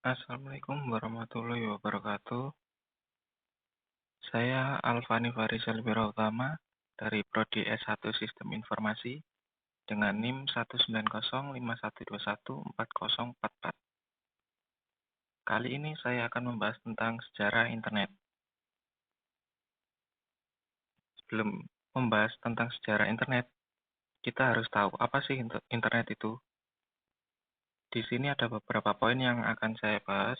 Assalamualaikum warahmatullahi wabarakatuh. Saya Alfani Farisal Wirautama dari Prodi S1 Sistem Informasi dengan NIM 19051214044. Kali ini saya akan membahas tentang sejarah internet. Sebelum membahas tentang sejarah internet, kita harus tahu apa sih internet itu. Di sini ada beberapa poin yang akan saya bahas.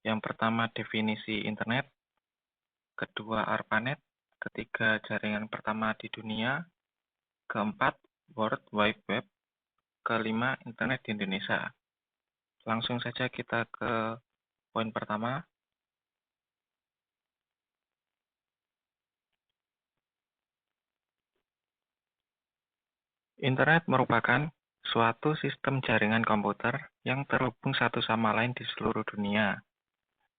Yang pertama, definisi internet. Kedua, ARPANET. Ketiga, jaringan pertama di dunia. Keempat, World Wide Web. Kelima, internet di Indonesia. Langsung saja kita ke poin pertama. Internet merupakan suatu sistem jaringan komputer yang terhubung satu sama lain di seluruh dunia.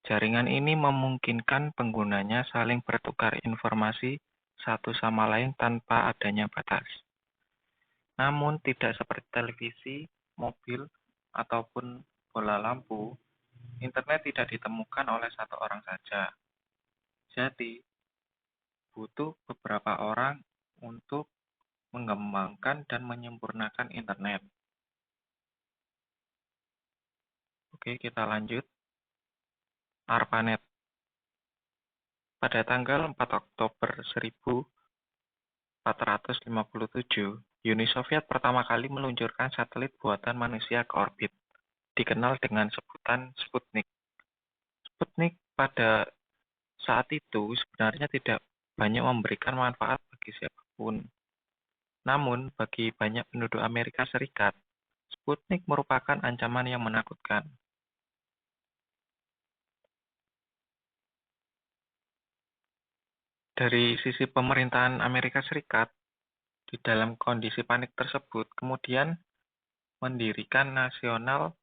Jaringan ini memungkinkan penggunanya saling bertukar informasi satu sama lain tanpa adanya batas. Namun tidak seperti televisi, mobil, ataupun bola lampu, internet tidak ditemukan oleh satu orang saja. Jadi, butuh beberapa orang untuk mengembangkan dan menyempurnakan internet. Oke, kita lanjut. ARPANET. Pada tanggal 4 Oktober 1457, Uni Soviet pertama kali meluncurkan satelit buatan manusia ke orbit, dikenal dengan sebutan Sputnik. Sputnik pada saat itu sebenarnya tidak banyak memberikan manfaat bagi siapapun. Namun, bagi banyak penduduk Amerika Serikat, Sputnik merupakan ancaman yang menakutkan. Dari sisi pemerintahan Amerika Serikat, di dalam kondisi panik tersebut, kemudian mendirikan National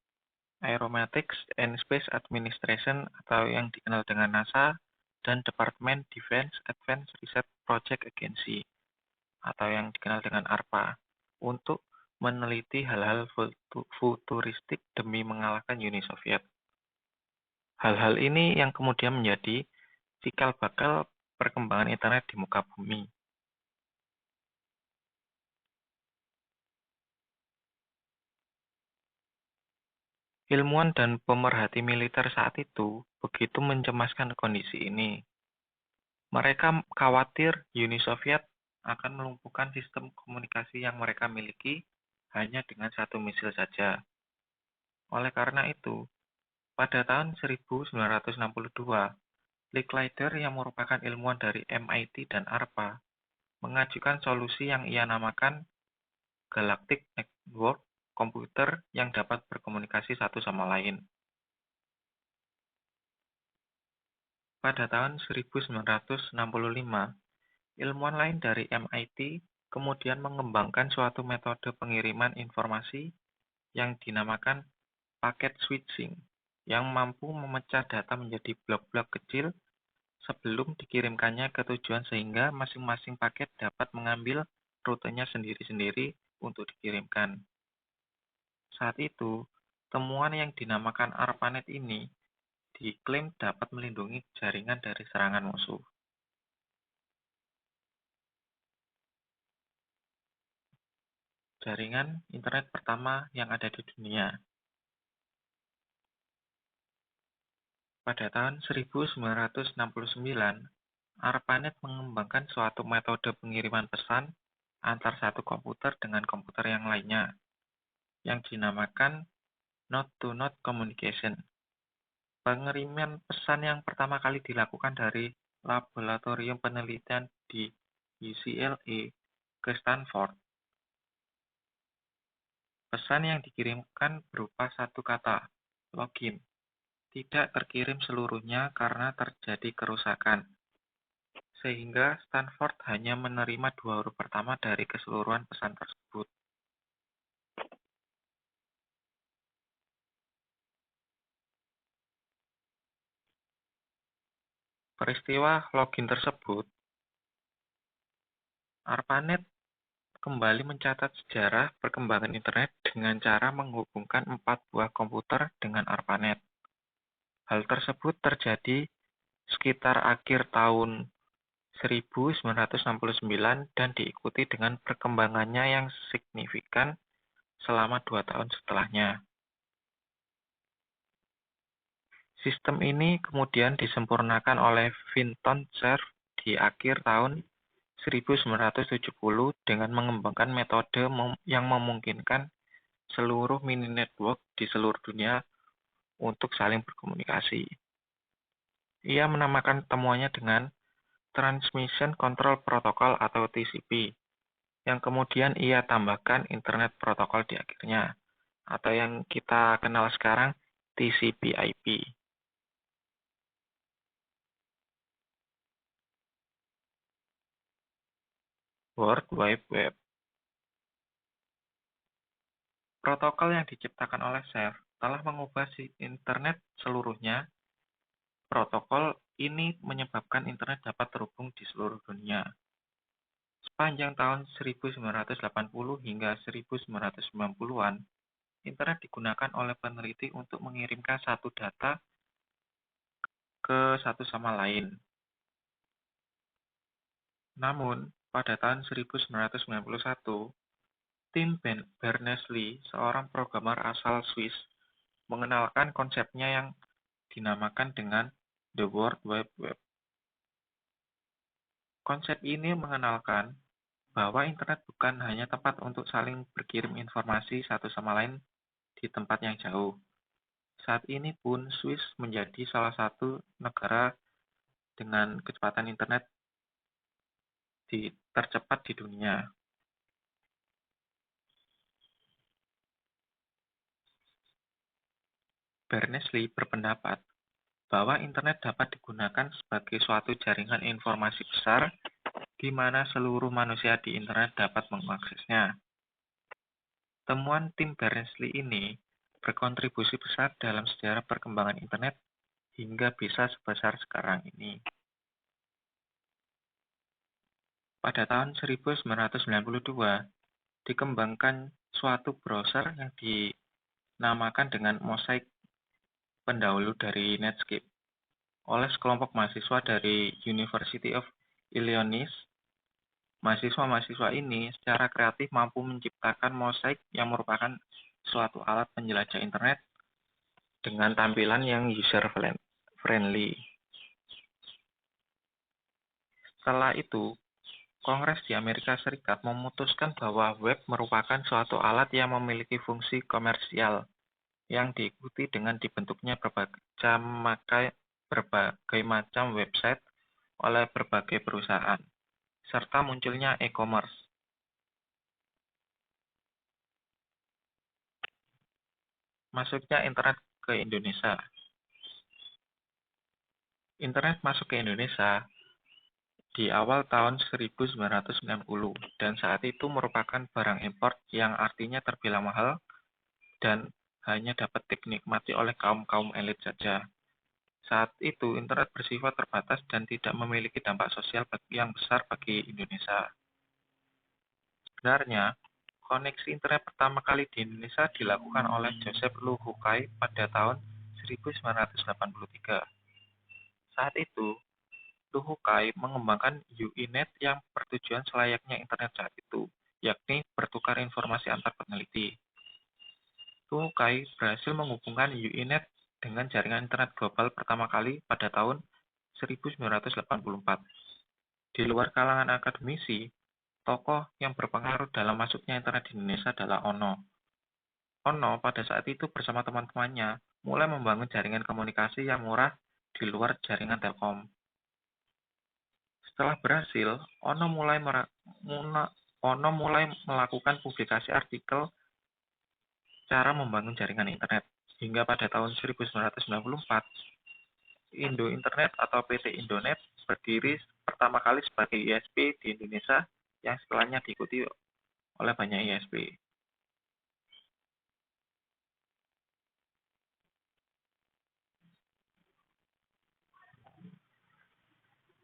Aeronautics and Space Administration atau yang dikenal dengan NASA dan Department Defense Advanced Research Project Agency atau yang dikenal dengan ARPA untuk meneliti hal-hal futuristik demi mengalahkan Uni Soviet. Hal-hal ini yang kemudian menjadi cikal bakal perkembangan internet di muka bumi. Ilmuwan dan pemerhati militer saat itu begitu mencemaskan kondisi ini. Mereka khawatir Uni Soviet akan melumpuhkan sistem komunikasi yang mereka miliki hanya dengan satu misil saja. Oleh karena itu, pada tahun 1962, Licklider yang merupakan ilmuwan dari MIT dan ARPA mengajukan solusi yang ia namakan Galactic Network komputer yang dapat berkomunikasi satu sama lain. Pada tahun 1965, ilmuwan lain dari MIT kemudian mengembangkan suatu metode pengiriman informasi yang dinamakan paket switching, yang mampu memecah data menjadi blok-blok kecil sebelum dikirimkannya ke tujuan sehingga masing-masing paket dapat mengambil rutenya sendiri-sendiri untuk dikirimkan. Saat itu, temuan yang dinamakan ARPANET ini diklaim dapat melindungi jaringan dari serangan musuh. Jaringan internet pertama yang ada di dunia. Pada tahun 1969, ARPANET mengembangkan suatu metode pengiriman pesan antar satu komputer dengan komputer yang lainnya, yang dinamakan node-to-node communication. Pengiriman pesan yang pertama kali dilakukan dari laboratorium penelitian di UCLA ke Stanford. Pesan yang dikirimkan berupa satu kata, login. Tidak terkirim seluruhnya karena terjadi kerusakan, sehingga Stanford hanya menerima 2 huruf pertama dari keseluruhan pesan tersebut. Peristiwa login tersebut, ARPANET kembali mencatat sejarah perkembangan internet dengan cara menghubungkan 4 buah komputer dengan ARPANET. Hal tersebut terjadi sekitar akhir tahun 1969 dan diikuti dengan perkembangannya yang signifikan selama 2 tahun setelahnya. Sistem ini kemudian disempurnakan oleh Vinton Cerf di akhir tahun 1970 dengan mengembangkan metode yang memungkinkan seluruh mini network di seluruh dunia untuk saling berkomunikasi. Ia menamakan temuannya dengan Transmission Control Protocol atau TCP, yang kemudian ia tambahkan Internet Protocol di akhirnya, atau yang kita kenal sekarang TCP/IP. World Wide Web. Protokol yang diciptakan oleh Cerf telah mengubah Internet seluruhnya. Protokol ini menyebabkan Internet dapat terhubung di seluruh dunia. Sepanjang tahun 1980 hingga 1990-an, Internet digunakan oleh peneliti untuk mengirimkan satu data ke satu sama lain. Namun, pada tahun 1991, Tim Berners-Lee, seorang programmer asal Swiss, mengenalkan konsepnya yang dinamakan dengan The World Wide Web. Konsep ini mengenalkan bahwa Internet bukan hanya tempat untuk saling berkirim informasi satu sama lain di tempat yang jauh. Saat ini pun Swiss menjadi salah satu negara dengan kecepatan Internet tercepat di dunia. Berners-Lee berpendapat bahwa Internet dapat digunakan sebagai suatu jaringan informasi besar di mana seluruh manusia di Internet dapat mengaksesnya. Temuan tim Berners-Lee ini berkontribusi besar dalam sejarah perkembangan Internet hingga bisa sebesar sekarang ini. Pada tahun 1992, dikembangkan suatu browser yang dinamakan dengan Mosaic, pendahulu dari Netscape, oleh sekelompok mahasiswa dari University of Illinois. Mahasiswa-mahasiswa ini secara kreatif mampu menciptakan Mosaic yang merupakan suatu alat penjelajah Internet dengan tampilan yang user-friendly. Setelah itu, Kongres di Amerika Serikat memutuskan bahwa web merupakan suatu alat yang memiliki fungsi komersial yang diikuti dengan dibentuknya berbagai macam website oleh berbagai perusahaan, serta munculnya e-commerce. Masuknya Internet ke Indonesia. Internet masuk ke Indonesia di awal tahun 1990 dan saat itu merupakan barang impor yang artinya terbilang mahal dan hanya dapat dinikmati oleh kaum-kaum elit saja. Saat itu, Internet bersifat terbatas dan tidak memiliki dampak sosial yang besar bagi Indonesia. Sebenarnya, koneksi Internet pertama kali di Indonesia dilakukan oleh Joseph Lu Hukai pada tahun 1983. Saat itu, Lu Hukai mengembangkan Uinet yang bertujuan selayaknya Internet saat itu, yakni bertukar informasi antar peneliti. Lu Hukai berhasil menghubungkan Uinet dengan jaringan Internet global pertama kali pada tahun 1984. Di luar kalangan akademisi, tokoh yang berpengaruh dalam masuknya Internet di Indonesia adalah Ono. Ono pada saat itu bersama teman-temannya mulai membangun jaringan komunikasi yang murah di luar jaringan Telkom. Setelah berhasil, Ono mulai melakukan publikasi artikel cara membangun jaringan Internet. Hingga pada tahun 1994, Indo Internet atau PT Indonet berdiri pertama kali sebagai ISP di Indonesia yang setelahnya diikuti oleh banyak ISP.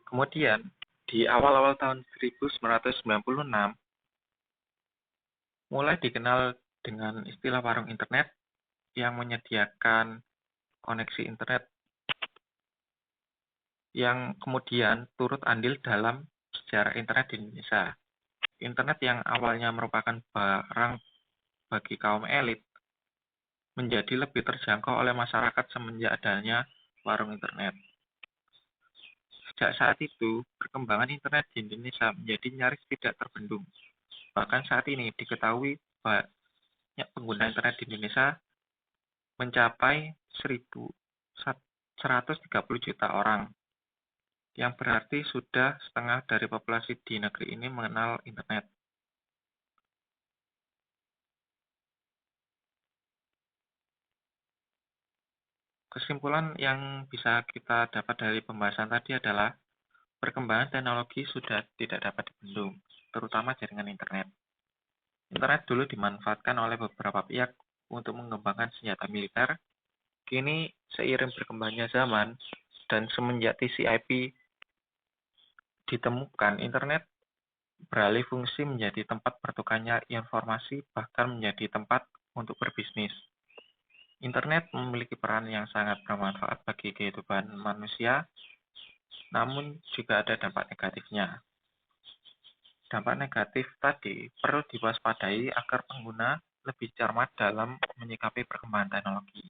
Kemudian, di awal-awal tahun 1996, mulai dikenal dengan istilah warung internet yang menyediakan koneksi internet yang kemudian turut andil dalam sejarah internet di Indonesia. Internet yang awalnya merupakan barang bagi kaum elit menjadi lebih terjangkau oleh masyarakat semenjak adanya warung internet. Sejak saat itu, perkembangan internet di Indonesia menjadi nyaris tidak terbendung. Bahkan saat ini diketahui banyak pengguna internet di Indonesia mencapai 1.130 juta orang, yang berarti sudah setengah dari populasi di negeri ini mengenal internet. Kesimpulan yang bisa kita dapat dari pembahasan tadi adalah perkembangan teknologi sudah tidak dapat dibendung, terutama jaringan internet. Internet dulu dimanfaatkan oleh beberapa pihak untuk mengembangkan senjata militer. Kini, seiring berkembangnya zaman dan semenjak TCP ditemukan, internet beralih fungsi menjadi tempat bertukarnya informasi, bahkan menjadi tempat untuk berbisnis. Internet memiliki peran yang sangat bermanfaat bagi kehidupan manusia, namun juga ada dampak negatifnya. Dampak negatif tadi perlu diwaspadai agar pengguna lebih cermat dalam menyikapi perkembangan teknologi.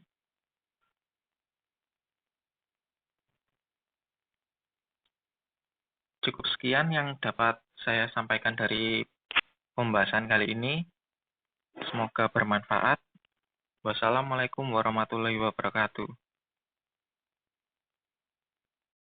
Cukup sekian yang dapat saya sampaikan dari pembahasan kali ini. Semoga bermanfaat. Wassalamualaikum warahmatullahi wabarakatuh.